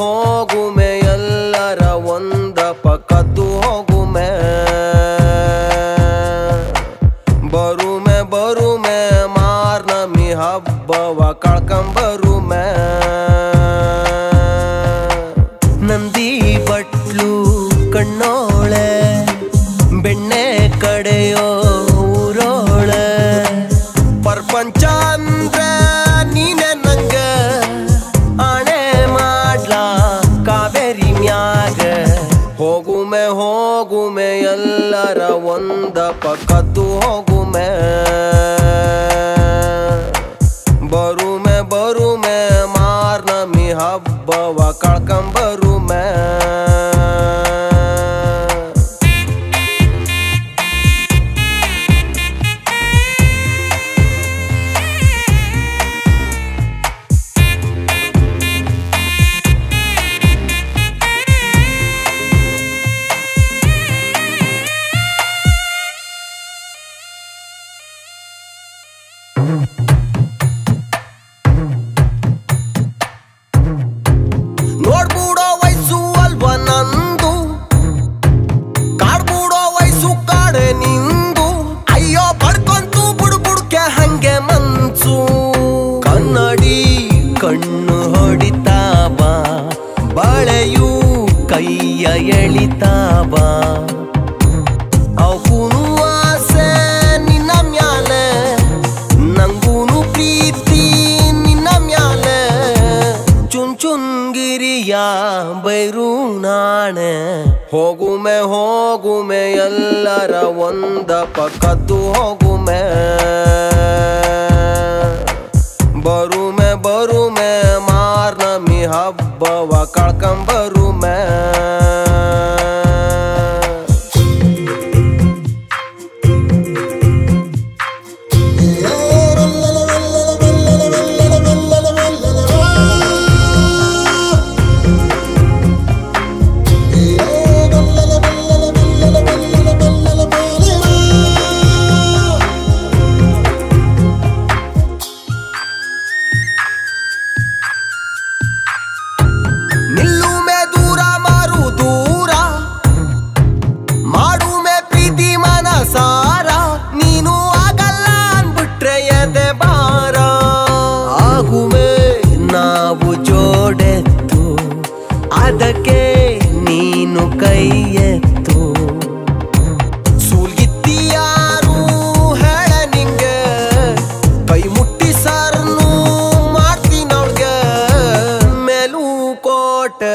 ಹೋಗುಮೆ ಎಲ್ಲರ ಒಂದಪ ಕದ್ದು ಹೋಗುಮೆ ಬರುಮೆ ಮಾರ್ನಮಿ ಹಬ್ಬವ ಕಳ್ಕಂಬರುಮೆ ನಂದಿ ಬಟ್ಲು ಕಣ್ಣೋಳೆ ಬೆಣ್ಣೆ ಕಡೆಯೋ ಊರೋಳೆ ಪ್ರಪಂಚ ಅಂದ್ರೆ ನೀನೆ ನಂಗ ಆಣೆ ಮಾಡ್ಲಾ ಕಾವೇರಿ ಮ್ಯಾಗ ಹೋಗುಮೆ ಎಲ್ಲರ ಒಂದಪ ಕದ್ದು ಹೋಗುಮೆ ಬರುಮೆ ಮಾರ್ನಮಿ ಹಬ್ಬವ ಕಳ್ಕಂಬರುಮೆ ನೋಡ್ಬಿಡೋ ವಯಸ್ಸು ಅಲ್ವ ನಂದು ಕಾಡ್ಬಿಡೋ ವಯಸ್ಸು ಕಾಡೆ ನಿಂದು ಅಯ್ಯೋ ಪಡ್ಕೊಂತು ಬುಡ್ಬುಡ್ಕೆ ಹಂಗೆ ಮನ್ಸು ಕನ್ನಡಿ ಕಣ್ಣು ಹೊಡಿತಾ ಬಾ ಬಳೆಯು ಕೈಯ ಎಳಿತಾ ಬಾ ಅವಕೂನು ಆಸೆ ನಿನ್ನ ಮ್ಯಾಲೆ ನಂಗೂನು ಪ್ರೀತಿ ನಿನ್ನ ಮ್ಯಾಲೆ ಚುಂಚುನ್ಗಿರಿಯ ಬೈರು ನಾಣೆ ಹೋಗುಮೆ ಎಲ್ಲರ ಒಂದಪ ಕದ್ದು ಹೋಗುಮೆ ಬರುಮೆ ಮಾರ್ನಮಿ ಹಬ್ಬವ ಕಳ್ಕಂಬರುಮೆ ನಿಲ್ಲುಮೆ ದೂರ ಮಾರು ದೂರ ಮಾಡುಮೆ ಪ್ರೀತಿ ಮನಸಾರ ನೀನು ಆಗಲ್ಲ ಅನ್ಬಿಟ್ರೆ ಎದೆ ಬಾರ ಆಗುಮೆ ನಾವು ಜೋಡೆತ್ತು ಅದಕ್ಕೆ ನೀನು ಕೈ ಎತ್ತು ಸೂಲ್ಗಿತ್ತಿ ಯಾರು ಹೇಳ ನಿಂಗೆ ಕೈ ಮುಟ್ಟಿ ಸರ್ನು ಮಾಡ್ತೀನವ್ಳ್ಗೆ ಮೇಲೂ ಕೋಟೆ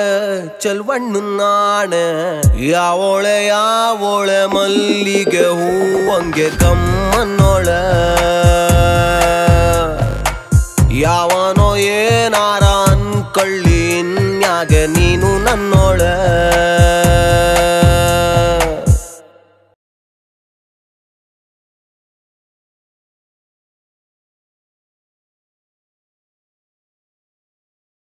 ಚಲ್ವಣ್ಣು ನಾಣೆ ಯಾವೋಳೆ ಮಲ್ಲಿಗೆ ಹೂವಂಗೆ ಕಮ್ಮನ್ನೋಳೆ ಯಾವನೋ ಏನಾರ ಅನ್ಕೊಳ್ಳಿ ಇನ್ಯಾಗೆ ನೀ